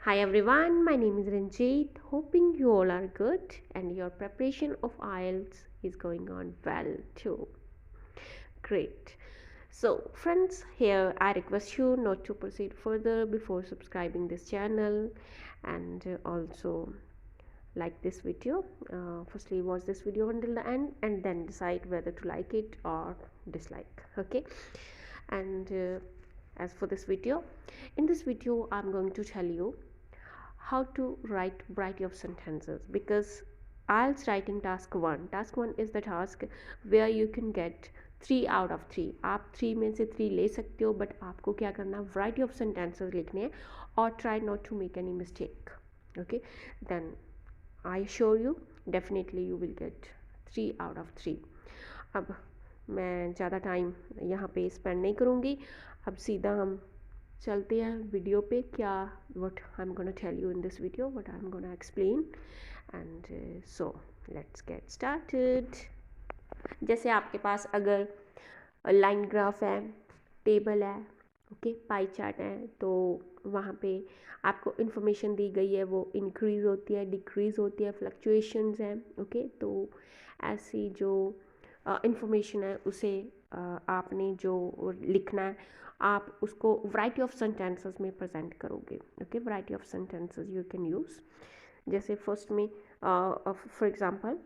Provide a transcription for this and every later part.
Hi everyone, my name is Ranjit. Hoping you all are good and your preparation of IELTS is going on well too. Great. So, friends, here I request you not to proceed further before subscribing this channel and also like this video. Firstly, watch this video until the end and then decide whether to like it or dislike. Okay, and as for this video, in this video, I'm going to tell you how to write variety of sentences, because IELTS writing task 1 is the task where you can get 3 out of 3. आप 3 में से 3 ले सकते हो, but आपको क्या करना, variety of sentences लिखने हैं और try not to make any mistake. Okay, then I assure you definitely you will get 3 out of 3. अब मैं ज़्यादा टाइम यहाँ पे स्पेंड नहीं करूँगी, अब सीधा हम चलते हैं वीडियो पे. क्या what I am gonna tell you in this video, what I am gonna explain, and so let's get started. जैसे आपके पास अगर लाइन ग्राफ है, टेबल है, ओके, पाई चार्ट है, तो वहाँ पे आपको इन्फॉर्मेशन दी गई है, वो इंक्रीज़ होती है, डिक्रीज़ होती है, फ्लक्चुएशंस हैं. ओके, तो ऐसी जो इन्फॉर्मेशन है उसे आपने जो लिखना है, आप उसको वैरायटी ऑफ सेंटेंसेस में प्रेजेंट करोगे. Okay, variety of sentences you can use. जैसे फर्स्ट में for example,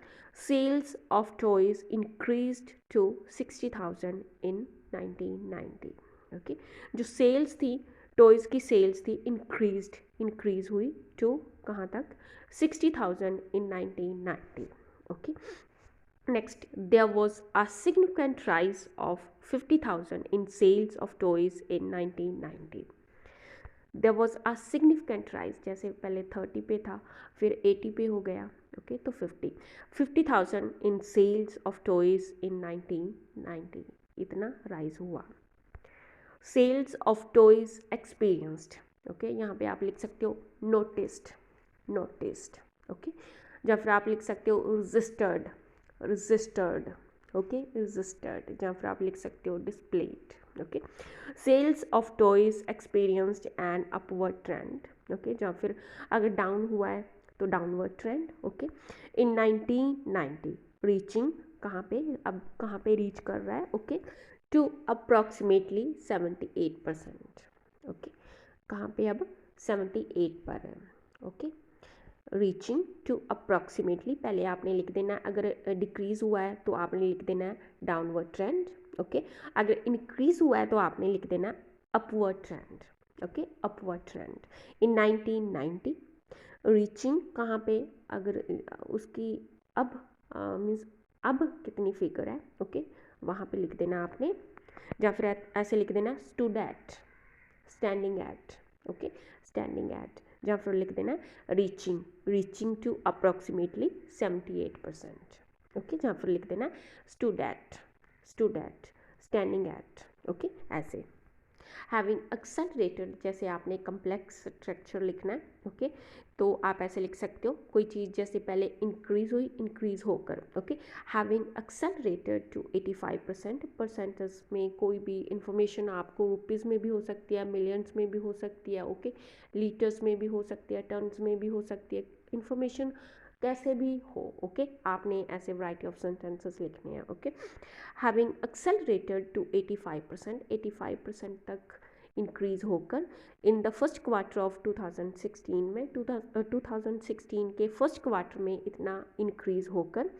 sales of toys increased to 60,000 in 1990. Okay, जो सेल्स थी, टॉयज़ की सेल्स थी, इंक्रीज हुई टू कहाँ तक, 60,000 in 1990. Okay, next, there was a significant rise of 50,000 in sales of toys in 1990. There was a significant rise, जैसे पहले 30 पे था, फिर 80 पे हो गया. ओके, तो 50,000 in sales of toys in 1990, इतना राइज हुआ. Sales of toys experienced. Okay, यहाँ पे आप लिख सकते हो नोटिस्ड. ओके, या फिर आप लिख सकते हो रजिस्टर्ड. ओके, रजिस्टर्ड, जहाँ फिर आप लिख सकते हो displayed. Okay, sales of toys experienced and upward trend. Okay, जहाँ फिर अगर डाउन हुआ है तो downward trend. Okay, in 1990 reaching, कहाँ पे, अब कहाँ पे रीच कर रहा है, ओके, टू अप्रॉक्सीमेटली 78%. ओके, कहाँ पे अब 78 पर है. ओके, रीचिंग टू अप्रॉक्सीमेटली, पहले आपने लिख देना, अगर डिक्रीज़ हुआ है तो आपने लिख देना है डाउनवर्ड ट्रेंड. ओके, अगर इंक्रीज़ हुआ है तो आपने लिख देना upward trend. Okay, upward trend in 1990. Reaching कहाँ पे, अगर उसकी अब मीन्स अब कितनी फिगर है, ओके, वहाँ पे लिख देना आपने, या फिर ऐसे लिख देना stood at, standing at. Okay, standing at, जहाँ फिर लिख देना रीचिंग टू अप्रॉक्सीमेटली 78%. ओके, जहाँ फिर लिख देना stood at, standing at. Okay, ऐसे. हैविंग एक्सेलरेटेड, जैसे आपने कम्प्लेक्स स्ट्रक्चर लिखना है, ओके, तो आप ऐसे लिख सकते हो, कोई चीज़ जैसे पहले इंक्रीज होकर. Okay, having accelerated to 85%. Percentage में कोई भी इंफॉर्मेशन आपको रुपीज़ में भी हो सकती है, मिलियंस में भी हो सकती है, ओके, लीटर्स में भी हो सकती है, टन्स में भी हो सकती है, इंफॉर्मेशन कैसे भी हो. ओके, आपने ऐसे वैरायटी ऑफ सेंटेंसेस लिखने हैं. ओके, हैविंग एक्सेलरेटेड टू 85% तक इंक्रीज़ होकर in the first quarter of 2016 में 2016 के फर्स्ट क्वार्टर में इतना इंक्रीज़ होकर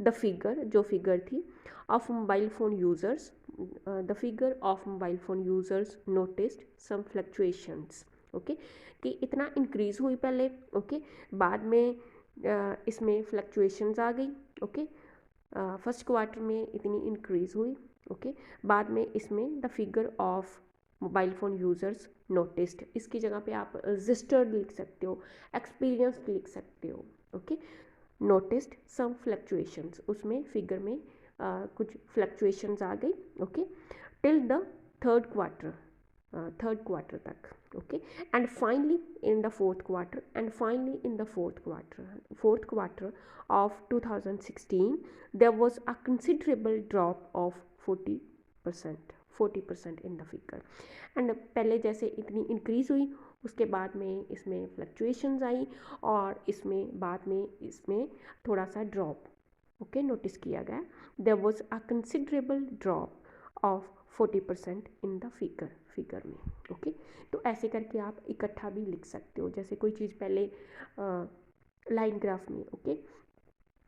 द फिगर, जो फिगर थी, of mobile phone users, the figure of mobile phone users noticed some fluctuations. Okay, कि इतना इंक्रीज़ हुई पहले. ओके, बाद में इसमें फ्लक्चुएशंस आ गई. ओके, फर्स्ट क्वार्टर में इतनी इंक्रीज़ हुई. ओके, बाद में इसमें the figure of mobile phone users noticed, इसकी जगह पे आप रजिस्टर्ड लिख सकते हो, एक्सपीरियंस्ड लिख सकते हो. ओके, नोटिस्ड सम फ्लक्चुएशंस, उसमें फिगर में कुछ फ्लक्चुएशंस आ गई. Okay, till the third quarter तक. Okay, and finally in the fourth quarter of 2016 there was a considerable drop of 40% in the figure. And पहले जैसे इतनी इंक्रीज़ हुई उसके बाद में इसमें फ्लक्चुएशंस आई और इसमें बाद में इसमें थोड़ा सा ड्रॉप ओके नोटिस किया गया. There was a considerable drop of 40% in the figure में. ओके तो ऐसे करके आप इकट्ठा भी लिख सकते हो. जैसे कोई चीज़ पहले लाइन ग्राफ में ओके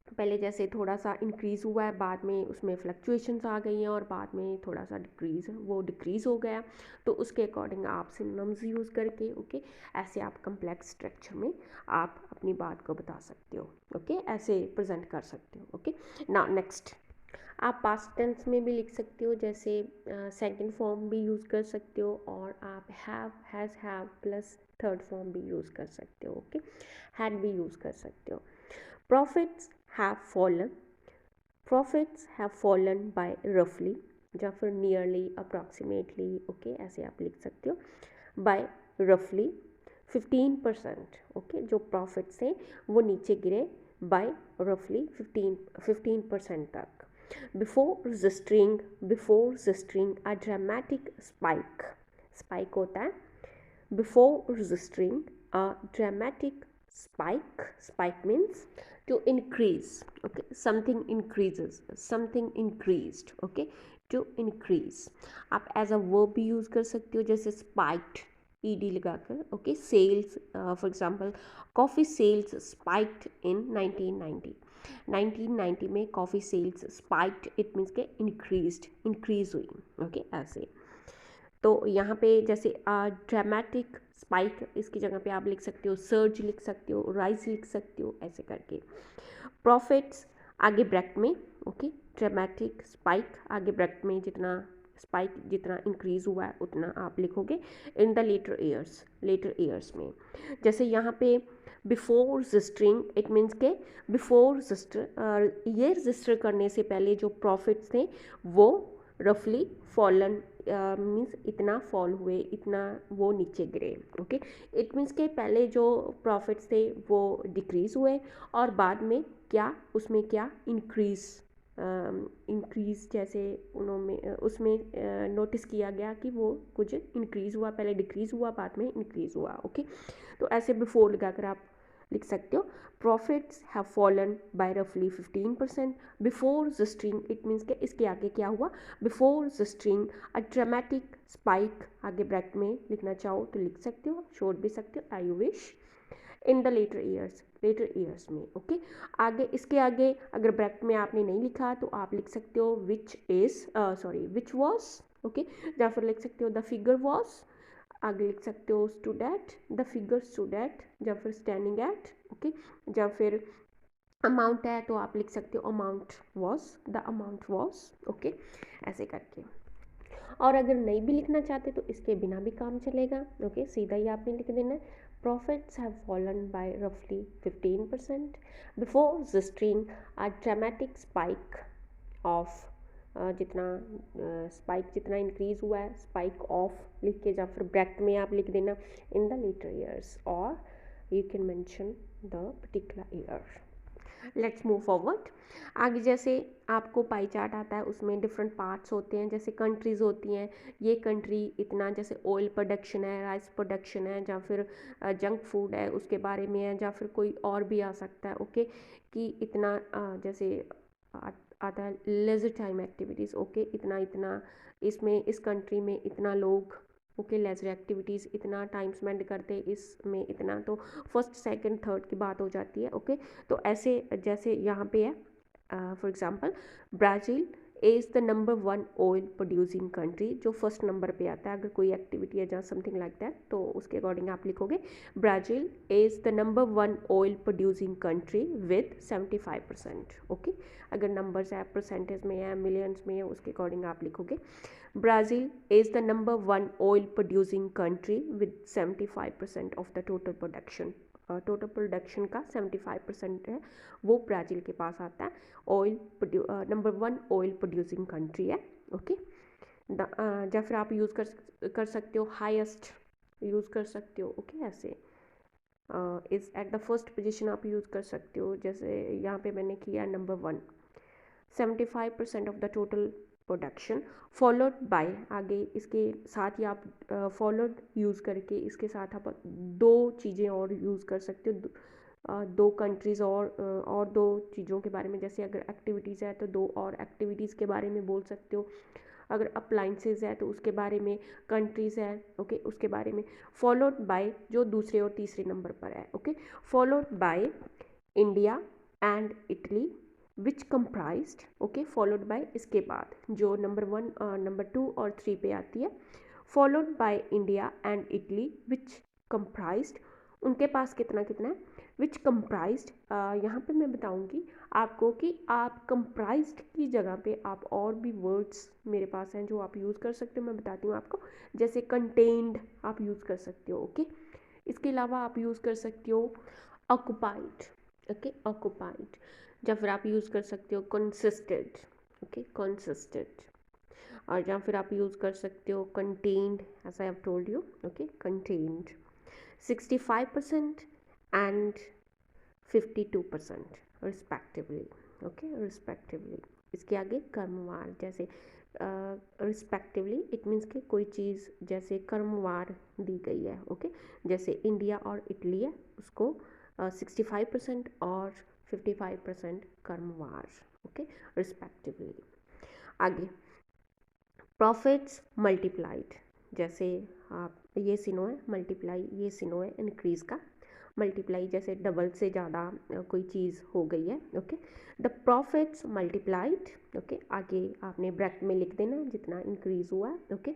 पहले जैसे थोड़ा सा इंक्रीज़ हुआ है, बाद में उसमें फ्लक्चुएशंस आ गई हैं और बाद में थोड़ा सा डिक्रीज़ हो गया, तो उसके अकॉर्डिंग आप सिनोनिम्स यूज़ करके ओके ऐसे आप कम्प्लेक्स स्ट्रक्चर में आप अपनी बात को बता सकते हो. ओके ऐसे प्रेजेंट कर सकते हो. ओके ना नेक्स्ट आप पास्ट टेंस में भी लिख सकते हो. जैसे सेकंड फॉर्म भी यूज़ कर सकते हो और आप हैव प्लस थर्ड फॉर्म भी यूज़ कर सकते हो. ओके हैड भी यूज़ कर सकते हो. Profits have fallen. Profits have fallen by roughly या फिर nearly, approximately ओके ऐसे आप लिख सकते हो. by roughly 15% ओके जो प्रॉफिट्स हैं वो नीचे गिरे by roughly 15% तक. Before registering a dramatic spike होता है. Before registering a dramatic spike means to increase. Okay something increased. Okay to increase आप as a verb भी यूज़ कर सकते हो. जैसे spiked ed लगाकर okay sales for example coffee sales spiked in 1990 में coffee sales spiked it means के increase हुई. ओके ऐसे तो यहाँ पे जैसे ड्रामेटिक स्पाइक इसकी जगह पे आप लिख सकते हो सर्ज लिख सकते हो राइज लिख सकते हो ऐसे करके. प्रॉफिट्स आगे ब्रैकेट में ओके ड्रामेटिक स्पाइक आगे ब्रैकेट में जितना इंक्रीज हुआ है उतना आप लिखोगे इन द लेटर ईयर्स में. जैसे यहाँ पे बिफोर रजिस्टरिंग इट मीन्स के ये रजिस्टर करने से पहले जो प्रॉफिट्स थे वो रफली फॉलन मीन्स इतना फॉल हुए इतना वो नीचे गिरे. ओके इट मीन्स के पहले जो प्रॉफिट्स थे वो डिक्रीज़ हुए और बाद में उसमें इंक्रीज़ जैसे उन्होंने उसमें नोटिस किया गया कि वो कुछ इंक्रीज़ हुआ, पहले डिक्रीज़ हुआ बाद में इंक्रीज़ हुआ. ओके तो ऐसे बिफोर लगाकर आप लिख सकते हो. प्रॉफिट्स हैव फॉलन बाय रफली 15% बिफोर रजिस्टरिंग इट मीन्स के इसके आगे क्या हुआ before registering a dramatic spike आगे ब्रैकेट में लिखना चाहो तो लिख सकते हो छोड़ भी सकते हो I wish in the later years में. ओके आगे इसके आगे अगर ब्रैकेट में आपने नहीं लिखा तो आप लिख सकते हो विच वॉज. ओके या फिर लिख सकते हो द फिगर वॉज. आगे लिख सकते हो stood at the figure stood at या फिर स्टैंडिंग एट. ओके या फिर अमाउंट है तो आप लिख सकते हो द अमाउंट वॉज. ओके ऐसे करके. और अगर नहीं भी लिखना चाहते तो इसके बिना भी काम चलेगा. ओके सीधा ही आपने लिख देना है प्रॉफिट्स हैव फॉलन बाय रफली 15% before registering a dramatic spike of जितना इंक्रीज हुआ है स्पाइक ऑफ लिख के या फिर ब्रैकेट में आप लिख देना इन द लेटर ईयर्स और you can mention the particular year. Let's move forward. आगे जैसे आपको पाई चार्ट आता है उसमें डिफरेंट पार्ट्स होते हैं. जैसे कंट्रीज़ होती हैं ये कंट्री इतना जैसे ऑयल प्रोडक्शन है राइस प्रोडक्शन है या फिर जंक फूड है उसके बारे में है या फिर कोई और भी आ सकता है. ओके कि इतना जैसे आता है लेजर टाइम एक्टिविटीज़. ओके इतना इसमें इस कंट्री में इतना लोग ओके लेजर एक्टिविटीज़ इतना टाइम स्पेंड करते इसमें इतना तो फर्स्ट सेकंड थर्ड की बात हो जाती है. ओके तो ऐसे जैसे यहाँ पे है for example Brazil is the number 1 oil producing country जो फर्स्ट नंबर पे आता है. अगर कोई एक्टिविटी है जहाँ समथिंग लाइक दैट तो उसके अकॉर्डिंग आप लिखोगे Brazil is the number 1 oil producing country with 75%. Okay अगर नंबर्स है परसेंटेज में है मिलियंस में है उसके अकॉर्डिंग आप लिखोगे Brazil is the number 1 oil producing country with 75% of the total production. Total production का 75% है वो ब्राज़ील के पास आता है. नंबर 1 ऑयल प्रोड्यूसिंग कंट्री है. ओके या फिर आप यूज़ कर सकते हो हाईएस्ट यूज़ कर सकते हो. ओके ऐसे is at the first position आप यूज़ कर सकते हो. जैसे यहाँ पे मैंने किया number 1 75% of the total production, followed by, आगे इसके साथ ही आप फॉलोड यूज़ करके इसके साथ आप दो चीज़ें और यूज़ कर सकते हो, दो कंट्रीज़ और दो चीज़ों के बारे में, जैसे अगर एक्टिविटीज़ है तो दो और एक्टिविटीज़ के बारे में बोल सकते हो, अगर अप्लाइंसेज है तो उसके बारे में, कंट्रीज़ है ओके उसके बारे में, फॉलोड बाय जो दूसरे और तीसरे नंबर पर है okay, followed by India and Italy which comprised okay, followed by इसके बाद जो नंबर 1 नंबर 2 और 3 पे आती है, followed by India and Italy which comprised, उनके पास कितना कितना है, विच कंप्राइज्ड, यहाँ पे मैं बताऊँगी आपको कि आप कंप्राइज्ड की जगह पे आप और भी वर्ड्स मेरे पास हैं जो आप यूज़ कर सकते हो, मैं बताती हूँ आपको, जैसे कंटेन्ड आप यूज़ कर सकते हो ओके, इसके अलावा आप यूज़ कर सकते हो ऑक्युपाइड ओके, ऑक्युपाइड, या फिर आप यूज़ कर सकते हो कंसिस्टेड ओके, कंसिस्टेड, और या फिर आप यूज़ कर सकते हो contained, as I have told you okay, contained, 65% and 52% respectively okay, respectively, इसके आगे कर्मवार, जैसे रिस्पेक्टिवली इट मीन्स कि कोई चीज़ जैसे कर्मवार दी गई है ओके, जैसे इंडिया और इटली है उसको 65% और 55% कर्मवार ओके, रिस्पेक्टिवली। आगे प्रॉफिट्स मल्टीप्लाइड, जैसे आप ये सिनो है मल्टीप्लाई, ये सिनो है इंक्रीज़ का, मल्टीप्लाई जैसे डबल से ज़्यादा कोई चीज़ हो गई है okay, the profits multiplied okay, आगे आपने ब्रैकेट में लिख देना जितना इंक्रीज़ हुआ है okay,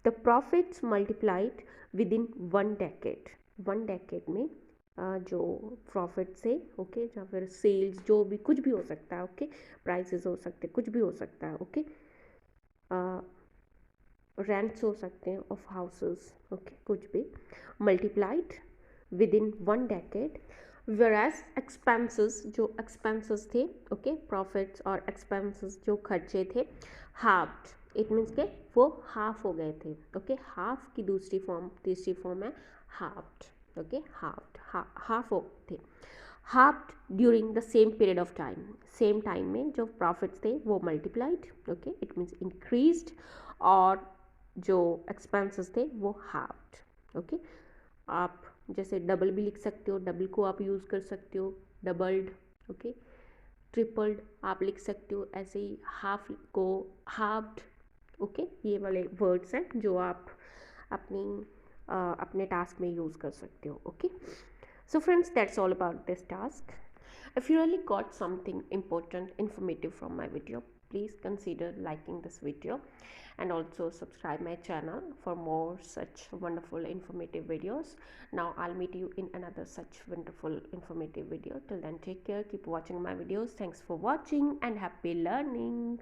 the profits multiplied with in 1 decade, 1 decade में जो प्रॉफिट से ओके, या फिर सेल्स जो भी कुछ भी हो सकता है ओके, प्राइसेस हो सकते कुछ भी हो सकता है ओके, रेंट्स हो सकते हैं ऑफ हाउसेस ओके, कुछ भी, multiplied with in 1 decade, वेराज expenses जो एक्सपेंसेस थे ओके, प्रॉफिट्स और एक्सपेंसेस जो खर्चे थे, हाफ्ड, इट मीन्स के वो हाफ हो गए थे ओके, हाफ की दूसरी फॉर्म तीसरी फॉर्म है हाफ्ड ओके, हाफ्ड हाफ हो थे, halved during the same period of time, same time में जो प्रॉफिट्स थे वो multiplied okay, it means increased, और जो एक्सपेंसेस थे वो हाफ्ड ओके, आप जैसे डबल भी लिख सकते हो, डबल को आप यूज़ कर सकते हो, डबल्ड ओके, ट्रिपल्ड आप लिख सकते हो, ऐसे ही हाफ को हाफ्ड ओके, ये वाले वर्ड्स हैं जो आप अपने टास्क में यूज़ कर सकते हो okay. So friends, that's all about this task. If you really got something important, informative from my video, please consider liking this video and also subscribe my channel for more such wonderful informative videos. Now I'll meet you in another such wonderful informative video. Till then, take care, keep watching my videos. Thanks for watching and happy learning.